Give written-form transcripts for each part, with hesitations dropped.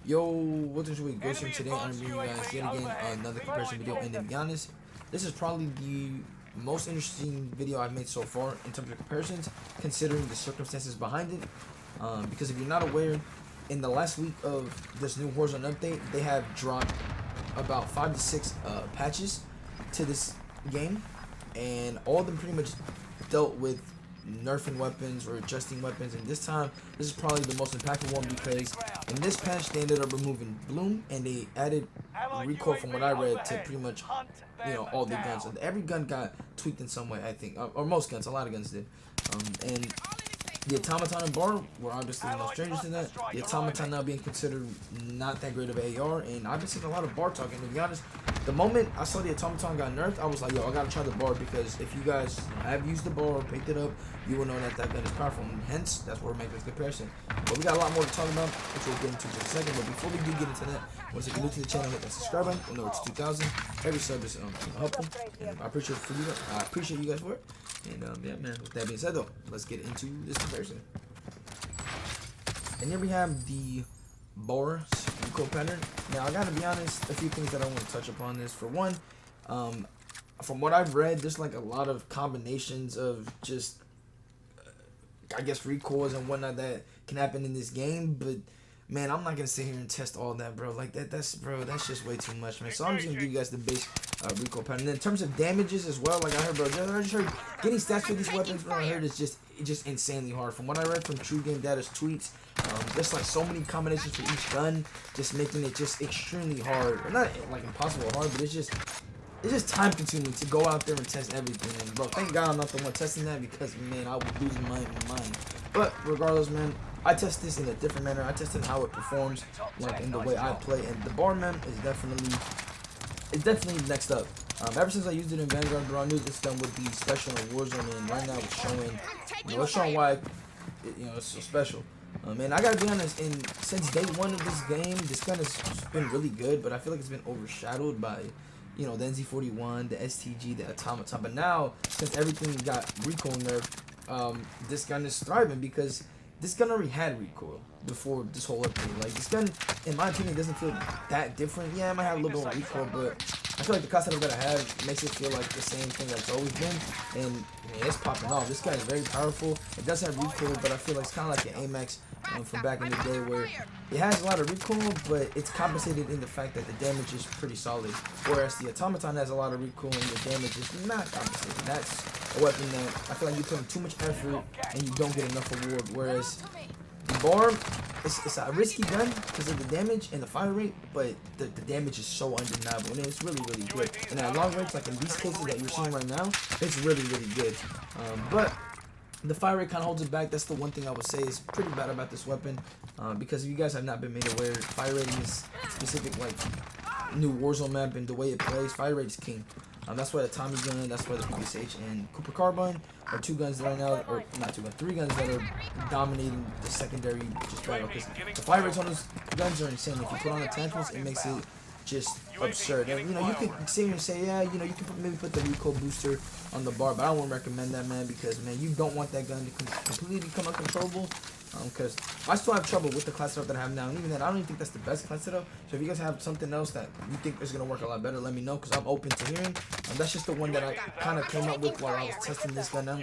Yo, what's this week? Ghost here today. I'm bringing you guys yet again another comparison video, and to be honest, this is probably the most interesting video I've made so far in terms of comparisons, considering the circumstances behind it. Because if you're not aware, in the last week of this new Warzone update, they have dropped about 5 to 6 patches to this game, and all of them pretty much dealt with nerfing weapons or adjusting weapons, and this time this is probably the most impactful one because in this patch they ended up removing bloom and they added recoil, from what I read, to pretty much all the guns. So every gun got tweaked in some way, I think, or most guns, a lot of guns did. And the Automaton and bar were obviously no strangers to that. The Automaton now being considered not that great of an AR, and I've been seeing a lot of bar talking. To be honest, the moment I saw the Automaton got nerfed, I was like, yo, I gotta try the bar, because if you guys have used the bar or picked it up, you will know that that gun is powerful, and hence that's where we're making this comparison. But we got a lot more to talk about, which we'll get into in just a second. But before we do get into that, once you're new to the channel, hit that subscribe button. We know it's 2,000. Every sub is helpful, and I appreciate you guys for it. And yeah, man, with that being said though, let's get into this comparison. And here we have the bar recoil pattern. Now I gotta be honest, a few things that I want to touch upon this. For one, from what I've read, there's like a lot of combinations of just I guess recoils and whatnot that can happen in this game, but man, I'm not gonna sit here and test all that, bro. Like that's just way too much, man. So I'm just gonna give you guys the base recoil pattern. And then in terms of damages as well, like I heard, bro, I just heard getting stats for these weapons, bro, I heard it's just insanely hard. From what I read from True Game Data's tweets, there's like so many combinations for each gun, just making it just extremely hard. Or not like impossible hard, but it's just time consuming to go out there and test everything. And bro, thank God I'm not the one testing that, because man, I would lose my mind. But regardless, man, I test this in a different manner. I tested how it performs, like in the way I play, and the bar, man, is definitely next up. Ever since I used it in Vanguard, bro, I knew this gun would be special in Warzone, and right now it's showing why it's so special. And I gotta be honest, since day one of this game, this gun has been really good, but I feel like it's been overshadowed by the NZ41, the STG, the Automaton. But now, since everything got recoil nerfed, this gun is thriving, because this gun already had recoil before this whole update. Like, this gun, in my opinion, doesn't feel that different. Yeah, it might have a little bit of recoil, but I feel like the class setup that I have makes it feel like the same thing that it's always been. And man, it's popping off. This gun is very powerful. It does have recoil, but I feel like it's kind of like an AMAX from back in the day, where it has a lot of recoil, but it's compensated in the fact that the damage is pretty solid. Whereas the Automaton has a lot of recoil and the damage is not compensated. That's a weapon that I feel like you put in too much effort and you don't get enough reward. Whereas the bar, it's a risky gun because of the damage and the fire rate, but the damage is so undeniable, and it's really, really good. And at long range, like in these cases that you're seeing right now, it's really, really good. But the fire rate kind of holds it back. That's the one thing I would say is pretty bad about this weapon, because if you guys have not been made aware, fire rate in this specific like new Warzone map and the way it plays, fire rate is king. That's why the Tommy gun, that's why the PSH and Cooper Carbine are two guns right now, or not two guns, three guns that are dominating the secondary just right now, because the fire rates on those guns are insane. If you put on attachments, it makes it just absurd. And you could sit here and say, yeah, you can maybe put the recoil booster on the bar, but I wouldn't recommend that, man, because man, you don't want that gun to completely become uncontrollable. Because I still have trouble with the class setup that I have now, and even then, I don't even think that's the best class setup. So if you guys have something else that you think is gonna work a lot better, let me know, because I'm open to hearing. That's just the one that I kind of came up with while I was testing this gun out.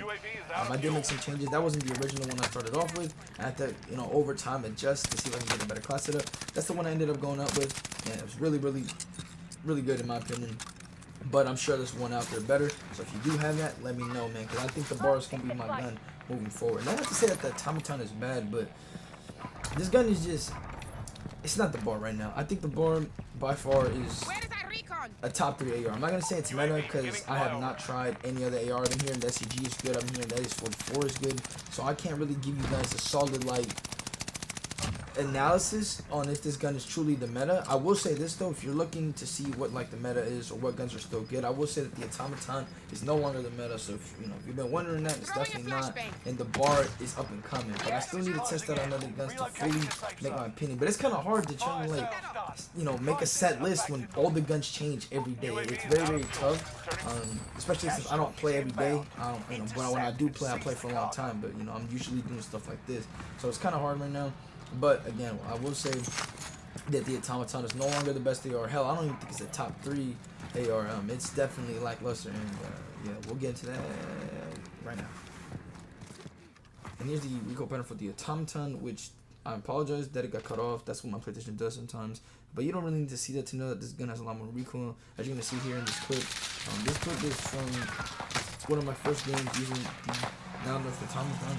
I did make some changes. That wasn't the original one I started off with. I had to, over time, adjust to see if I can get a better class setup. That's the one I ended up going up with, and it was really, really, really good in my opinion. But I'm sure there's one out there better. So if you do have that, let me know, man, because I think the bar is gonna be my gun moving forward. Not to say that the Automaton is bad, but this gun is just, it's not the bar right now. I think the bar by far is a top 3 AR. I'm not gonna say it's meta, because I have not tried any other AR. I'm hearing the SCG is good. I'm hearing the AS44 is good. So I can't really give you guys a solid like analysis on if this gun is truly the meta. I will say this though, if you're looking to see what like the meta is or what guns are still good, I will say that the Automaton is no longer the meta. So if you've been wondering that, it's definitely not, and the bar is up and coming. But I still need to test out other guns to fully make my opinion. But it's kind of hard to try to like make a set list when all the guns change every day. It's very, very tough, especially since I don't play every day. But when I do play, I play for a long time. But I'm usually doing stuff like this, so it's kind of hard right now. But again, I will say that the Automaton is no longer the best AR. Hell, I don't even think it's a top 3 AR. It's definitely lackluster, and yeah, we'll get into that right now. And here's the recoil pattern for the Automaton, which I apologize that it got cut off. That's what my PlayStation does sometimes. But you don't really need to see that to know that this gun has a lot more recoil. As you're going to see here in this clip is from one of my first games using the now Nerf Automaton,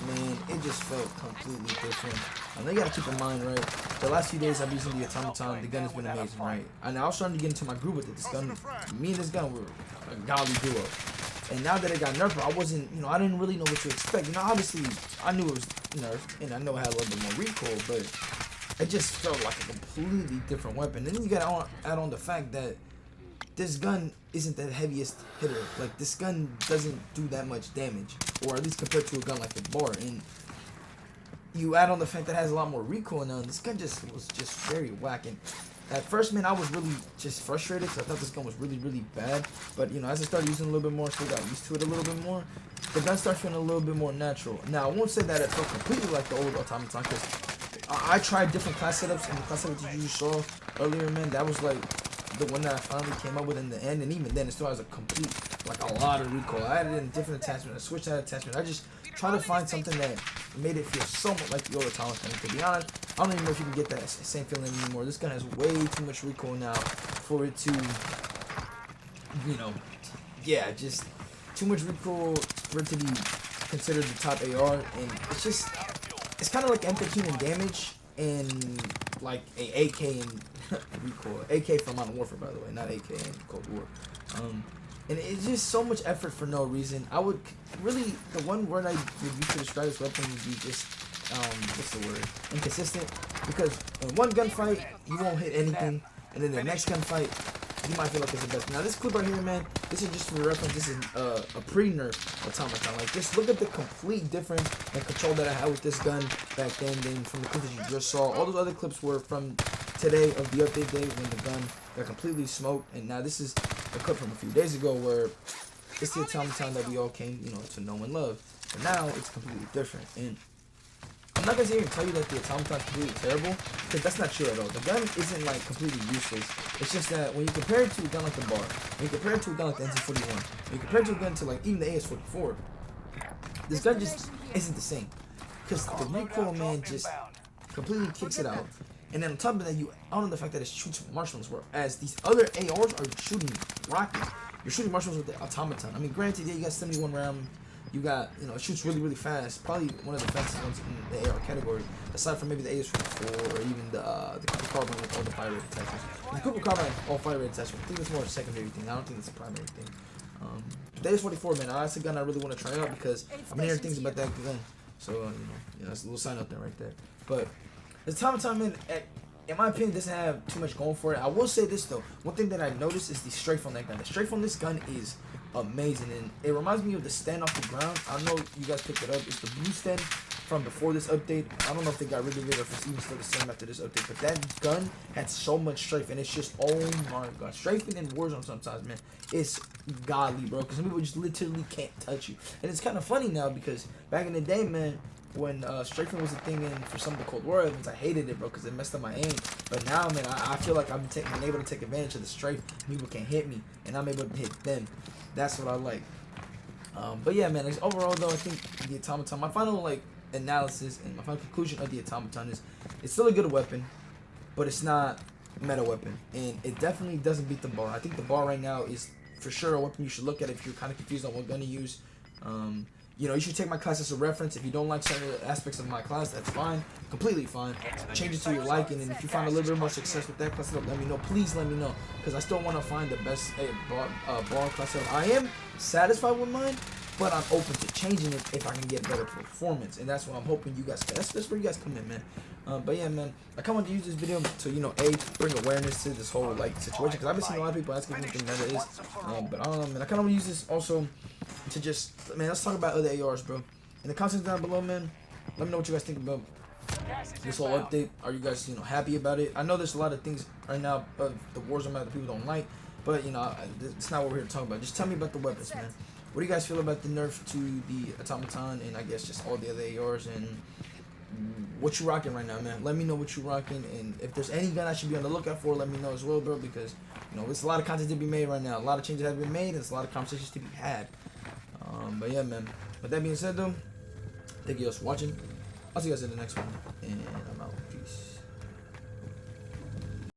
and it just felt completely different. Now you got to keep in mind, right, the last few days I've been using the Automaton, the gun has been amazing, right? And I was starting to get into my groove with it. This gun, me and this gun were a godly duo. And now that it got nerfed, I wasn't, I didn't really know what to expect. Obviously, I knew it was nerfed, and I know it had a little bit more recoil, but it just felt like a completely different weapon. And then you gotta add on the fact that this gun isn't the heaviest hitter. Like, this gun doesn't do that much damage, or at least compared to a gun like the bar. And you add on the fact that it has a lot more recoil now, and this gun was just very whack. And at first, man, I was really just frustrated because I thought this gun was really, really bad. But, as I started using it a little bit more, still got used to it a little bit more, the gun starts feeling a little bit more natural. Now, I won't say that it felt completely like the old Automaton, because I tried different class setups, and the class setup that you saw earlier, man, that was like the one that I finally came up with in the end. And even then, it still has a complete, like, a lot of recoil. I added in different attachments, I switched that attachment. I just try to find something that made it feel so much like the old Automaton. To be honest, I don't even know if you can get that same feeling anymore. This gun has way too much recoil now for it to, yeah, just too much recoil for it to be considered the top AR. And it's kind of like M13 in damage and like a AK in recoil. AK from Modern Warfare, by the way, not AK in Cold War. And it's just so much effort for no reason. I would really, the one word I would use to describe this weapon would be just, what's the word? Inconsistent. Because in one gunfight, you won't hit anything, and then the next gunfight, you might feel like it's the best. Now, this clip right here, man, this is just for reference. This is a pre-nerf Automaton. Like, just look at the complete difference in control that I had with this gun back then than from the clips that you just saw. All those other clips were from today of the update day when the gun got completely smoked, and now this is a clip from a few days ago where it's the Automaton that we all came, to know and love. But now it's completely different, and I'm not gonna sit here and tell you that the Automaton is completely terrible, because that's not true at all. The gun isn't like completely useless. It's just that when you compare it to a gun like the bar, when you compare it to a gun like the NC41, when you compare it to a gun to like even the AS44, this gun just isn't the same. Because the recoil, man, just completely kicks it out. And then on top of that, you add on the fact that it shoots marshmallows, whereas these other ARs are shooting rockets. You're shooting marshmallows with the Automaton. I mean, granted, yeah, you got 71 round. You got, it shoots really, really fast. Probably one of the fastest ones in the AR category, aside from maybe the AS44 or even the Cooper Carbine with all the fire rate attachments. The Cooper Carbine with all fire rate attachments, I think it's more a secondary thing. I don't think it's a primary thing. The AS44, man, that's a gun I really want to try out because I've been hearing things about that gun. So, that's a little sign up there right there. But the Automaton, man, in my opinion, doesn't have too much going for it. I will say this, though. One thing that I noticed is the strafe on that gun. The strafe on this gun is amazing, and it reminds me of the stand off the ground. I know you guys picked it up. It's the blue stand from before this update. I don't know if they got rid of it or if it's even still the same after this update, but that gun had so much strafe, and it's just, oh my god. Strafing in Warzone sometimes, man, it's godly, bro, because some people just literally can't touch you. And it's kind of funny now because back in the day, man, when strafing was a thing in for some of the Cold War events, I hated it, bro, because it messed up my aim. But now, man, I feel like I've been able to take advantage of the strafe. People can't hit me, and I'm able to hit them. That's what I like. But yeah, man, overall, though, I think the Automaton, my final, analysis and my final conclusion of the Automaton is it's still a good weapon, but it's not a meta weapon. And it definitely doesn't beat the bar. I think the bar right now is for sure a weapon you should look at if you're kind of confused on what gun to use. You should take my class as a reference. If you don't like certain aspects of my class, that's fine. Completely fine. Change it to your liking, and if you find a little bit more success with that class setup, let me know. Please let me know, because I still want to find the best bar class setup. I am satisfied with mine, but I'm open to changing it if I can get better performance, and that's what I'm hoping you guys can. That's where you guys come in, man. But yeah, man, I kind of want to use this video to, bring awareness to this whole, situation, because I've been seeing a lot of people asking me what the meta is. But I don't know, man. I kind of want to use this also to just, man, let's talk about other ARs, bro. In the comments down below, man, let me know what you guys think about this whole update. Are you guys, happy about it? I know there's a lot of things right now of the Warzone map that people don't like, but, it's not what we're here to talk about. Just tell me about the weapons, man. What do you guys feel about the nerf to the Automaton and I guess just all the other ARs? And what you rocking right now, man. Let me know what you rocking, and if there's any gun I should be on the lookout for, let me know as well, bro, because you know there's a lot of content to be made right now. A lot of changes have been made, and there's a lot of conversations to be had. But yeah, man. With that being said, though, thank you guys for watching. I'll see you guys in the next one, and I'm out. Peace.